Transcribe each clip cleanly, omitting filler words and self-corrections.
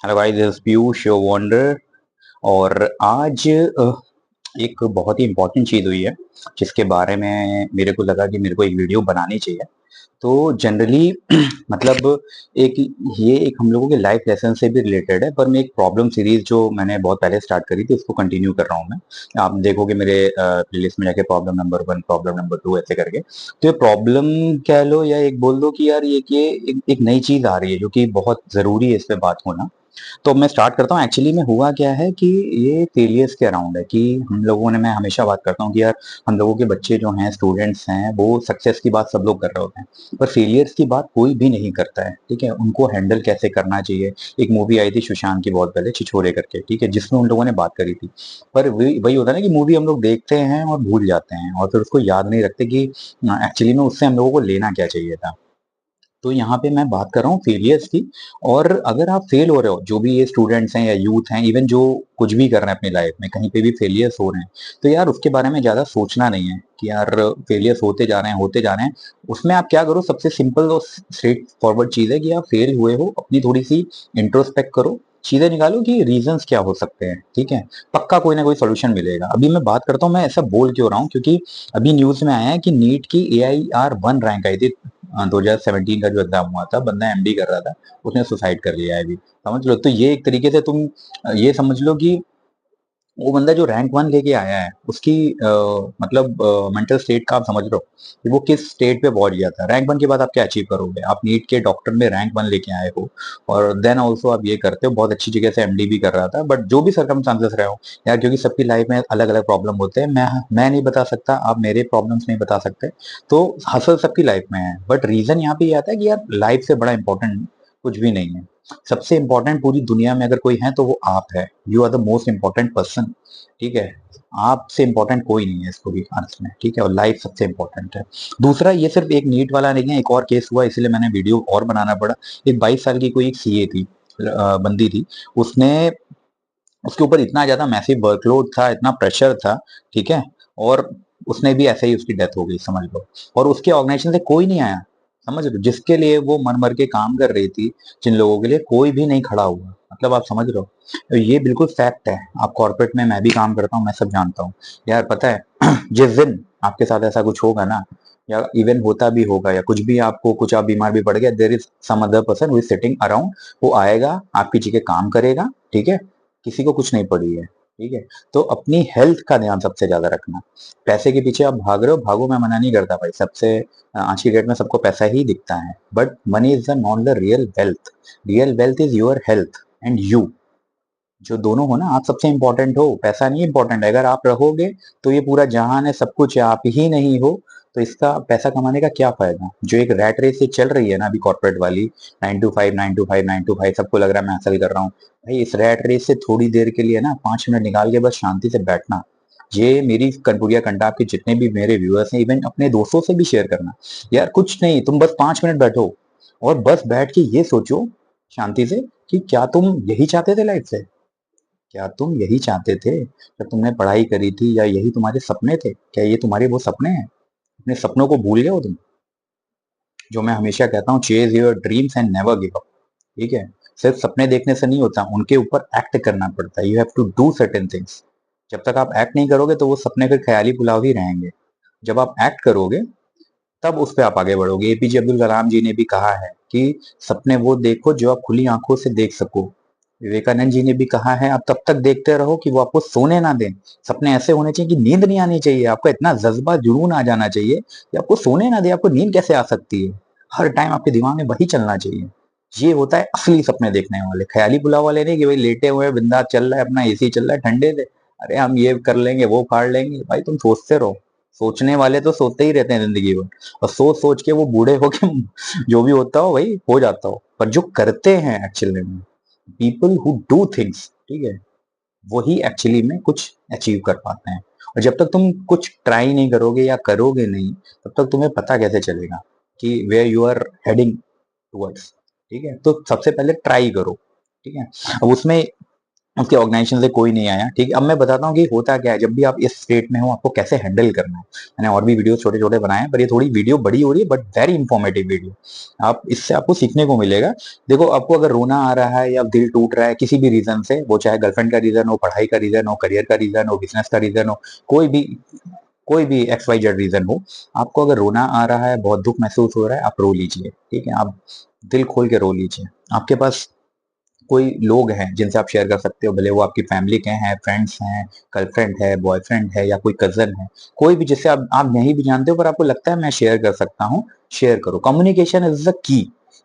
Hello guys, this is Piyush your wonder. और आज एक बहुत ही इम्पोर्टेंट चीज़ हुई है जिसके बारे में मेरे को लगा कि मेरे को एक वीडियो बनानी चाहिए। तो जनरली मतलब एक ये एक हम लोगों के लाइफ लेसन से भी रिलेटेड है, पर मैं एक प्रॉब्लम सीरीज जो मैंने बहुत पहले स्टार्ट करी थी उसको कंटिन्यू कर रहा हूँ मैं। आप देखोगे मेरे प्लेलिस्ट में जाके प्रॉब्लम नंबर 1, प्रॉब्लम नंबर 2 ऐसे करके। तो ये प्रॉब्लम कह लो या एक बोल दो कि यार ये एक नई चीज आ रही है जो कि बहुत जरूरी है इस पे बात होना। तो मैं स्टार्ट करता हूँ। एक्चुअली में हुआ क्या है कि ये फेलियर्स के अराउंड है कि हम लोगों ने मैं हमेशा बात करता हूँ कि यार हम लोगों के बच्चे जो हैं, स्टूडेंट्स हैं, वो सक्सेस की बात सब लोग कर रहे होते हैं पर फेलियर्स की बात कोई भी नहीं करता है। ठीक है, उनको हैंडल कैसे करना चाहिए। एक मूवी आई थी सुशांत की बहुत पहले, छिछोरे करके, ठीक है, जिसमें उन लोगों ने बात करी थी। पर वही वही होता है ना कि मूवी हम लोग देखते हैं और भूल जाते हैं और फिर उसको याद नहीं रखते कि एक्चुअली में उससे हम लोगों को लेना क्या चाहिए था। तो यहाँ पे मैं बात कर रहा हूँ फेलियर्स की। और अगर आप फेल हो रहे हो, जो भी ये स्टूडेंट्स हैं या यूथ हैं, इवन जो कुछ भी कर रहे हैं अपनी लाइफ में, कहीं पे भी फेलियर्स हो रहे हैं, तो यार उसके बारे में ज्यादा सोचना नहीं है कि यार फेलियर्स होते जा रहे हैं होते जा रहे हैं। उसमें आप क्या करो, सबसे सिंपल और स्ट्रेट फॉरवर्ड चीज है कि आप फेल हुए हो, अपनी थोड़ी सी इंट्रोस्पेक्ट करो, चीजें निकालो कि रीजंस क्या हो सकते हैं। ठीक है, पक्का कोई ना कोई सोल्यूशन मिलेगा। अभी मैं बात करता हूँ, मैं ऐसा बोल क्यों रहा हूँ, क्योंकि अभी न्यूज में आया है कि नीट की AIR 1 रैंक आई थी। 2017 का जो एग्जाम हुआ था, बंदा MD कर रहा था, उसने सुसाइड कर लिया है अभी। समझ लो, तो ये एक तरीके से तुम ये समझ लो कि वो बंदा जो रैंक 1 लेके आया है उसकी मतलब मेंटल स्टेट का आप समझ लो कि वो किस स्टेट पे पहुंच गया था। रैंक 1 के बाद आप क्या अचीव करोगे? आप नीट के डॉक्टर में रैंक 1 लेके आए हो और देन ऑल्सो आप ये करते हो, बहुत अच्छी जगह से MD भी कर रहा था, बट जो भी सर्कमस्टांसेस रहे हो यार, क्योंकि सबकी लाइफ में अलग अलग प्रॉब्लम होते हैं। मैं नहीं बता सकता, आप मेरे प्रॉब्लम्स नहीं बता सकते। तो हसल सबकी लाइफ में है, बट रीजन यहाँ पे ये आता है कि यार लाइफ से बड़ा इंपॉर्टेंट कुछ भी नहीं है। सबसे इंपॉर्टेंट पूरी दुनिया में अगर कोई है तो वो आप है। You are the most important person. ठीक है, आपसे इंपॉर्टेंट कोई नहीं है इसको भी अर्थ में। ठीक है, और लाइफ सबसे इंपॉर्टेंट है। दूसरा, ये सिर्फ एक नीट वाला नहीं है, एक और केस हुआ इसलिए मैंने वीडियो और बनाना पड़ा। एक 22 साल की कोई एक CA थी, बंदी थी। उसने उसके ऊपर इतना ज्यादा मैसिव वर्कलोड था, इतना प्रेशर था। ठीक है, और उसने भी ऐसे ही उसकी डेथ हो गई, समझ लो। और उसके ऑर्गेनाइजेशन से कोई नहीं आया, समझ लो, जिसके लिए वो मन मर के काम कर रही थी, जिन लोगों के लिए कोई भी नहीं खड़ा हुआ। मतलब आप समझ रहे हो, तो ये बिल्कुल फैक्ट है। आप कॉर्पोरेट में, मैं भी काम करता हूँ, मैं सब जानता हूँ। यार पता है जिस दिन आपके साथ ऐसा कुछ होगा ना, या इवन होता भी होगा, या कुछ भी आपको कुछ आप बीमार भी पड़ गए, there is some other person who is sitting around. वो आएगा, आपकी जगह काम करेगा। ठीक है, किसी को कुछ नहीं पड़ी है। ठीक है, तो अपनी हेल्थ का ध्यान सबसे ज्यादा रखना। पैसे के पीछे आप भाग रहे हो, भागो, मैं मना नहीं करता भाई। सबसे आज की डेट में सबको पैसा ही दिखता है, but money is the not the real wealth. Real wealth is your health and you. जो दोनों हो ना, आप सबसे इंपॉर्टेंट हो, पैसा नहीं इंपॉर्टेंट है। अगर आप रहोगे तो ये पूरा जहान है, सब कुछ है, आप ही नहीं हो, तो इसका पैसा कमाने का क्या फायदा? जो एक रैट रेस से चल रही है ना अभी कॉर्पोरेट वाली, 9 to 5, 9 to 5, 9 to 5, सबको लग रहा है मैं हासिल कर रहा हूँ। भाई इस रैट रेस से थोड़ी देर के लिए ना 5 मिनट निकाल के बस शांति से बैठना। ये मेरी कनपुरिया कंटाप के जितने भी मेरे व्यूअर्स हैं, इवन अपने दोस्तों से भी शेयर करना। यार कुछ नहीं, तुम बस 5 मिनट बैठो और बस बैठ के ये सोचो शांति से कि क्या तुम यही चाहते थे लाइफ से? क्या तुम यही चाहते थे जब तुमने पढ़ाई करी थी? या यही तुम्हारे सपने थे? क्या ये तुम्हारे वो सपने हैं? अपने सपनों को भूल गए हो तुम? जो मैं हमेशा कहता हूँ, chase your dreams and never give up. ठीक है, सिर्फ सपने देखने से नहीं होता, उनके ऊपर एक्ट करना पड़ता है। You have to do certain things. जब तक आप एक्ट नहीं करोगे तो वो सपने फिर ख्याली पुलाव ही रहेंगे। जब आप एक्ट करोगे तब उस पर आप आगे बढ़ोगे। APJ अब्दुल कलाम जी ने भी कहा है कि सपने वो देखो जो आप खुली आंखों से देख सको। विवेकानंद जी ने भी कहा है, आप तब तक देखते रहो कि वो आपको सोने ना दें। सपने ऐसे होने चाहिए कि नींद नहीं आनी चाहिए, आपका इतना जज्बा जुनून आ जाना चाहिए कि आपको सोने ना दे। आपको नींद कैसे आ सकती है? हर टाइम आपके दिमाग में वही चलना चाहिए। ये होता है असली सपने देखने वाले। ख्याली पुलाव वाले नहीं कि भाई लेटे हुए बिंदास चल रहा है, अपना AC चल रहा है ठंडे से, अरे हम ये कर लेंगे वो फाड़ लेंगे। भाई तुम सोचते रहो। सोचने वाले तो सोते ही रहते हैं जिंदगी भर, और सोच सोच के वो बूढ़े होके जो भी होता हो भाई हो जाता हो। पर जो करते हैं एक्चुअली में, पीपल हु डू थिंग्स, ठीक है, वही एक्चुअली में कुछ अचीव कर पाते हैं। और जब तक तुम कुछ ट्राई नहीं करोगे या करोगे नहीं, तब तक तुम्हें पता कैसे चलेगा कि where you are heading towards. ठीक है, तो सबसे पहले ट्राई करो। ठीक है, अब उसमें उसके ऑर्गेनाइजेशन से कोई नहीं आया, ठीक है। अब मैं बताता हूँ कि होता क्या है जब भी आप इस स्टेट में हो, आपको कैसे हैंडल करना है। मैंने और भी वीडियो छोटे छोटे बनाए हैं, पर ये थोड़ी वीडियो बड़ी हो रही है, बट वेरी इंफॉर्मेटिव वीडियो। आप इससे आपको सीखने को मिलेगा। देखो, आपको अगर रोना आ रहा है या दिल टूट रहा है किसी भी रीजन से, वो चाहे गर्लफ्रेंड का रीजन हो, पढ़ाई का रीजन हो, करियर का रीजन हो, बिजनेस का रीजन हो, कोई भी एक्स वाई जेड रीजन हो, आपको अगर रोना आ रहा है, बहुत दुख महसूस हो रहा है, आप रो लीजिए, ठीक है। आप दिल खोल के रो लीजिए। आपके पास कोई लोग हैं जिनसे आप शेयर कर सकते हो, भले वो आपकी फैमिली के हैं, फ्रेंड्स हैं, गर्लफ्रेंड है, बॉयफ्रेंड है, या कोई कजन है, कोई भी जिससे आप नहीं भी जानते हो पर आपको लगता है मैं शेयर कर सकता हूँ, शेयर करो। Communication is the key.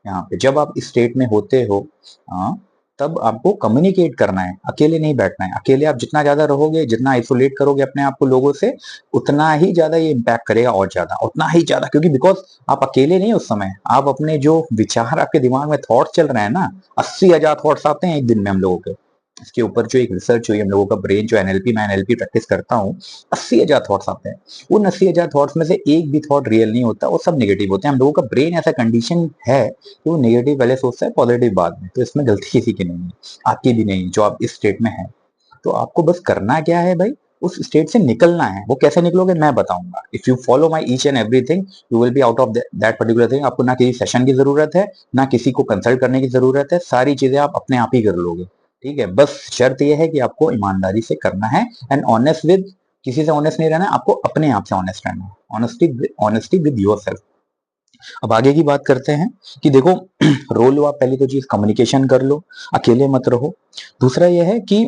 यहाँ पे जब आप इस स्टेट में होते हो, हाँ, तब आपको कम्युनिकेट करना है, अकेले नहीं बैठना है। अकेले आप जितना ज्यादा रहोगे, जितना आइसोलेट करोगे अपने आप को लोगों से, उतना ही ज्यादा ये इम्पैक्ट करेगा, और ज्यादा, उतना ही ज्यादा, क्योंकि बिकॉज आप अकेले नहीं उस समय, आप अपने जो विचार आपके दिमाग में थॉट चल रहे हैं ना, 80,000 थॉट्स आते हैं एक दिन में हम लोगों के। इसके ऊपर जो एक रिसर्च हुई, हम लोगों का ब्रेन जो एनएलपी, मैं एनएलपी प्रैक्टिस करता हूँ, 80,000 थॉट्स आते हैं। उन 80,000 थॉट्स में से एक भी थॉट रियल नहीं होता, वो सब नेगेटिव होते हैं। हम लोगों का ब्रेन ऐसा कंडीशन है कि वो नेगेटिव पहले सोचता है, पॉजिटिव बाद में। तो इसमें गलती किसी की नहीं है, आपकी भी नहीं, जो आप इस स्टेट में है। तो आपको बस करना क्या है भाई, उस स्टेट से निकलना है। वो कैसे निकलोगे मैं बताऊंगा। If you follow my each and everything, you will be out of that particular thing. आपको ना किसी सेशन की जरूरत है, ना किसी को कंसल्ट करने की जरूरत है, सारी चीजें आप अपने आप ही कर लोगे, ठीक है। बस शर्त यह है कि आपको ईमानदारी से करना है, एंड ऑनेस्ट विद, किसी से ऑनेस्ट नहीं रहना है, आपको अपने आप से ऑनेस्ट रहना है। Honesty with your self. अब आगे की बात करते हैं कि देखो, रो लो आप, पहली तो चीज कम्युनिकेशन कर लो, अकेले मत रहो। दूसरा यह है कि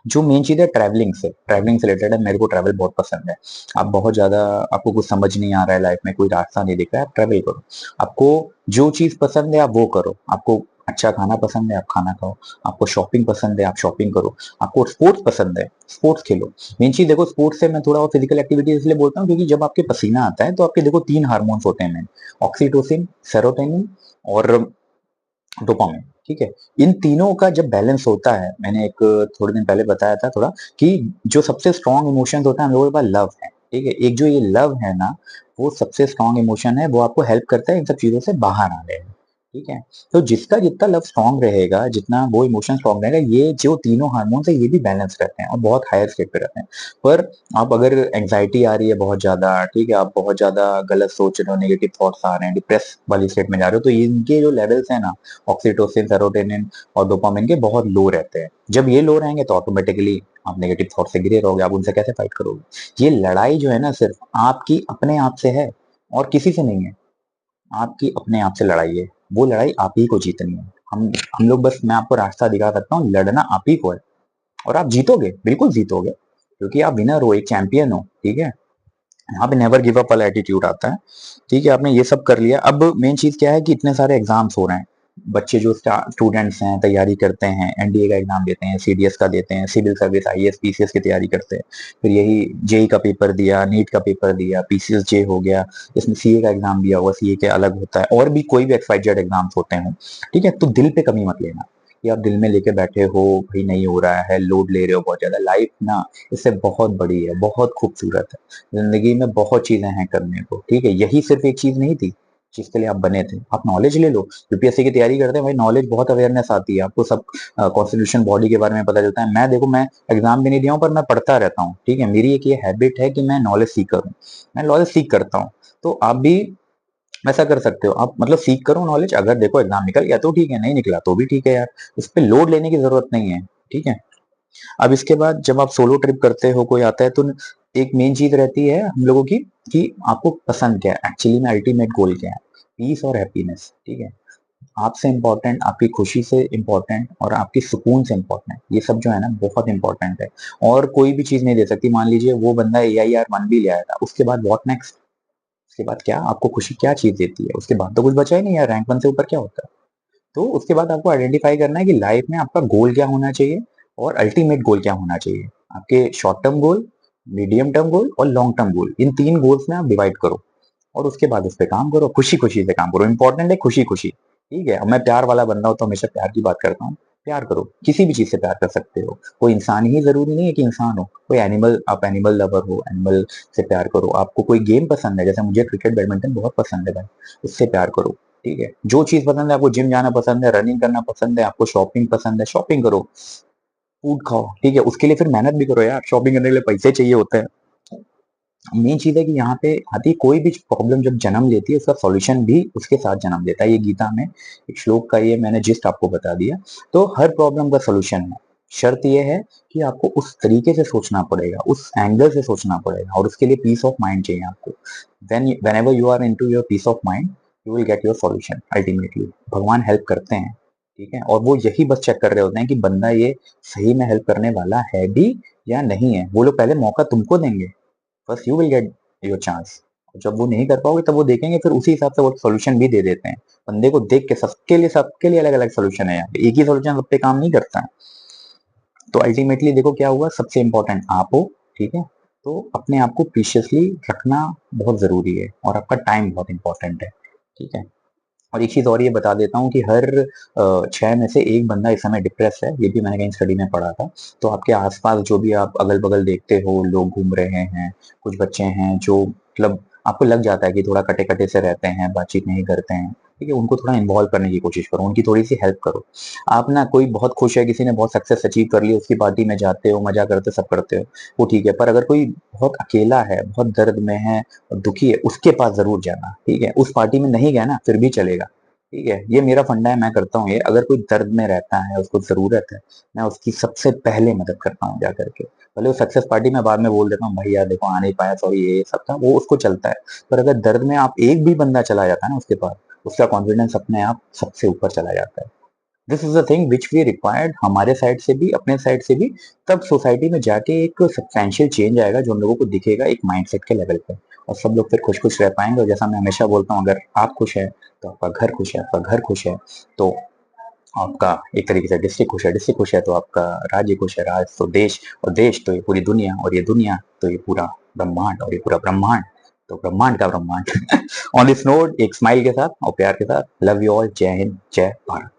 जो मेन चीज है ट्रैवलिंग से रिलेटेड है। मेरे को ट्रैवल बहुत पसंद है। आप बहुत ज्यादा, आपको कुछ समझ नहीं आ रहा है लाइफ में, कोई रास्ता नहीं दिख रहा है, आप ट्रैवल करो। आपको जो चीज पसंद है आप वो करो। आपको अच्छा खाना पसंद है, आप खाना खाओ। आपको शॉपिंग पसंद है, आप शॉपिंग करो। आपको स्पोर्ट्स पसंद है, स्पोर्ट्स खेलो। मेन चीज देखो, स्पोर्ट्स से मैं थोड़ा और फिजिकल एक्टिविटी इसलिए बोलता हूँ क्योंकि जब आपके पसीना आता है तो आपके देखो 3 हार्मोन्स होते हैं, ऑक्सीटोसिन, सेरोटोनिन और डोपामिन, ठीक है। इन तीनों का जब बैलेंस होता है, मैंने एक थोड़े दिन पहले बताया था थोड़ा, कि जो सबसे स्ट्रॉन्ग इमोशन होता है हम लोगों के पास, लव है, ठीक है। एक जो ये लव है ना, वो सबसे स्ट्रॉन्ग इमोशन है, वो आपको हेल्प करता है इन सब चीजों से बाहर आने में, ठीक है। तो जिसका जितना लव स्ट्रॉन्ग रहेगा, जितना वो इमोशन स्ट्रॉन्ग रहेगा, ये जो तीनों हार्मोन्स है ये भी बैलेंस रहते हैं और बहुत हायर स्टेट पे रहते हैं। पर आप अगर एंग्जाइटी आ रही है बहुत ज्यादा, ठीक है, आप बहुत ज्यादा गलत सोच रहे हो, नेगेटिव थॉट्स आ रहे हैं, डिप्रेस वाली स्टेट में जा रहे हो, तो इनके जो लेवल्स है ना, ऑक्सीटोसिन, सेरोटोनिन और डोपामिन के, बहुत लो रहते हैं। जब ये लो रहेंगे तो ऑटोमेटिकली आप नेगेटिव थॉट से घिरे रहोगे, आप उनसे कैसे फाइट करोगे। ये लड़ाई जो है ना, सिर्फ आपकी अपने आप से है, और किसी से नहीं है। आपकी अपने आप से लड़ाई है, वो लड़ाई आप ही को जीतनी है। हम लोग बस, मैं आपको रास्ता दिखा सकता हूँ, लड़ना आप ही को है। और आप जीतोगे, बिल्कुल जीतोगे, क्योंकि आप विनर हो, एक चैंपियन हो, ठीक है। यहाँ पे नेवर गिव अप वाला एटीट्यूड आता है, ठीक है। आपने ये सब कर लिया, अब मेन चीज क्या है कि इतने सारे एग्जाम्स हो रहे हैं। बच्चे जो स्टूडेंट्स हैं, तैयारी करते हैं, एनडीए का एग्जाम देते हैं, सीडीएस का देते हैं, सिविल सर्विस, आईएएस पीसीएस की तैयारी करते हैं, फिर यही जेई का पेपर दिया, नीट का पेपर दिया, पीसीएस जे हो गया, इसमें सीए का एग्जाम दिया हुआ, सीए के अलग होता है, और भी कोई भी एक्सवाइजेड एग्जाम्स होते हैं, ठीक है। तो दिल पे कमी मत लेना कि आप दिल में लेके बैठे हो, भाई नहीं हो रहा है, लोड ले रहे हो बहुत ज्यादा। लाइफ ना इससे बहुत बड़ी है, बहुत खूबसूरत है। जिंदगी में बहुत चीजें हैं करने को, ठीक है। यही सिर्फ एक चीज नहीं थी जिसके लिए आप बने थे। आप नॉलेज ले लो, यूपीएससी की तैयारी करते हैं भाई, नॉलेज बहुत अवेयरनेस आती है, आपको सब कॉन्स्टिट्यूशन बॉडी के बारे में पता चलता है। मैं देखो, मैं एग्जाम भी नहीं दिया हूँ, पर मैं पढ़ता रहता हूँ, ठीक है। मेरी एक ये हैबिट है कि मैं नॉलेज सीकर हूँ, मैं नॉलेज सीख करता हूँ। तो आप भी ऐसा कर सकते हो, आप मतलब सीख करो नॉलेज। अगर देखो एग्जाम निकल गया तो ठीक है, नहीं निकला तो भी ठीक है यार, इस पे लोड लेने की जरूरत नहीं है, ठीक है। अब इसके बाद जब आप सोलो ट्रिप करते हो, कोई आता है, तो एक मेन चीज रहती है हम लोगों की, कि आपको पसंद क्या है, एक्चुअली में अल्टीमेट गोल क्या है, पीस और हैप्पीनेस, ठीक है। आपसे इंपॉर्टेंट, आपकी खुशी से इंपॉर्टेंट, और आपकी सुकून से इंपॉर्टेंट, ये सब जो है ना बहुत इंपॉर्टेंट है। और कोई भी चीज नहीं दे सकती। मान लीजिए वो बंदा AIR 1 भी ले आया था, उसके बाद व्हाट नेक्स्ट, उसके बाद क्या, आपको खुशी क्या चीज देती है, उसके बाद तो कुछ बचा ही नहीं यार, रैंक 1 से ऊपर क्या होता है। तो उसके बाद आपको आइडेंटिफाई करना है कि लाइफ में आपका गोल क्या होना चाहिए, और अल्टीमेट गोल क्या होना चाहिए। आपके short term goal, medium term goal और लॉन्ग टर्म गोल, इन 3 गोल्स में आप डिवाइड करो, और उसके बाद उस पर काम करो, खुशी खुशी से काम करो। इंपॉर्टेंट है खुशी खुशी, ठीक है। अब मैं प्यार वाला बंदा हूं तो हमेशा प्यार की बात करता हूँ। प्यार करो, किसी भी चीज से प्यार कर सकते हो। कोई इंसान ही जरूरी नहीं है कि इंसान हो, कोई एनिमल, आप एनिमल लवर हो, एनिमल से प्यार करो। आपको कोई गेम पसंद है, जैसे मुझे क्रिकेट बैडमिंटन बहुत पसंद है भाई, उससे प्यार करो, ठीक है। जो चीज पसंद है, आपको जिम जाना पसंद है, रनिंग करना पसंद है, आपको शॉपिंग पसंद है, शॉपिंग करो। फूड खाओ, ठीक है? उसके लिए फिर मेहनत भी करो यार, शॉपिंग करने के लिए पैसे चाहिए होते हैं। मेन चीज़ है कि यहाँ पे आती है कोई भी प्रॉब्लम जब जन्म लेती है, उसका सॉल्यूशन भी उसके साथ जन्म लेता है। ये गीता में एक श्लोक का ये मैंने जिस्ट आपको बता दिया। तो हर प्रॉब्लम का सॉल्यूशन है। शर्त ये है कि आपको उस तरीके से सोचना पड़ेगा, उस एंगल से सोचना पड़ेगा और उसके लिए पीस ऑफ माइंड चाहिए आपको। Whenever you are into your peace of mind, you will get your solution ultimately. भगवान हेल्प करते हैं, ठीक है? और वो यही बस चेक कर रहे होते हैं कि बंदा ये सही में हेल्प करने वाला है भी या नहीं है। वो लोग पहले मौका तुमको देंगे, first you will get your chance. जब वो नहीं कर पाओगे तब वो देखेंगे, फिर उसी हिसाब से वो सॉल्यूशन भी दे देते हैं। बंदे को देख के सबके लिए अलग अलग सॉल्यूशन है, यहाँ पे एक ही सॉल्यूशन सब पे काम नहीं करता है। तो अल्टीमेटली देखो क्या हुआ, सबसे इंपॉर्टेंट आप हो, ठीक है? तो अपने आप को प्रीशियसली रखना बहुत जरूरी है और आपका टाइम बहुत इंपॉर्टेंट है, ठीक है? और एक चीज और ये बता देता हूँ कि हर 6 में से एक बंदा इस समय डिप्रेस है, ये भी मैंने कहीं स्टडी में पढ़ा था। तो आपके आसपास जो भी आप अगल-बगल देखते हो, लोग घूम रहे हैं, कुछ बच्चे हैं जो मतलब आपको लग जाता है कि थोड़ा कटे-कटे से रहते हैं, बातचीत नहीं करते हैं, ठीक है? उनको थोड़ा इन्वॉल्व करने की कोशिश करो, उनकी थोड़ी-सी हेल्प करो। आप ना कोई बहुत खुश है, किसी ने बहुत सक्सेस अचीव कर ली, उसकी पार्टी में जाते हो, मज़ा करते हो, सब करते हो, वो ठीक है। पर अगर कोई बहुत अकेला है, बहुत दर्द में है, दुखी है, उसके पास ज़रूर जाना, ठीक है? उस पार्टी में नहीं गए ना, फिर भी चलेगा। ठीक है, ये मेरा फंडा है, मैं करता हूँ ये। अगर कोई दर्द में रहता है, उसको ज़रूरत है, मैं उसकी सबसे पहले मदद करता हूँ जा करके। भले वो सक्सेस पार्टी में बाद में बोल देता हूँ, भाई यार देखो आ नहीं पाया, सॉरी ये सब था, वो उसको चलता है। पर अगर दर्द में आप एक भी बंदा चला जाता है ना उसके पास, उसका कॉन्फिडेंस अपने आप सबसे ऊपर चला जाता है। This is the thing which we required, हमारे साइड से भी, अपने साइड से भी। तब सोसाइटी में जाके एक सब्सटैंशियल चेंज आएगा जो हम लोगों को दिखेगा एक माइंडसेट के लेवल पे, और सब लोग फिर खुश खुश रह पाएंगे। और जैसा मैं हमेशा बोलता हूँ, अगर आप खुश है तो आपका घर खुश है, आपका घर खुश है तो आपका एक तरीके से डिस्ट्रिक्ट खुश है, डिस्ट्रिक्ट खुश है तो आपका राज्य खुश है, राज्य तो देश, और देश तो ये पूरी दुनिया, और ये दुनिया तो ये पूरा ब्रह्मांड, और ये पूरा ब्रह्मांड तो ब्रह्मांड का ब्रह्मांड। ऑन दिस नोट एक स्माइल के साथ और प्यार के साथ, लव यू ऑल, जय हिंद, जय भारत।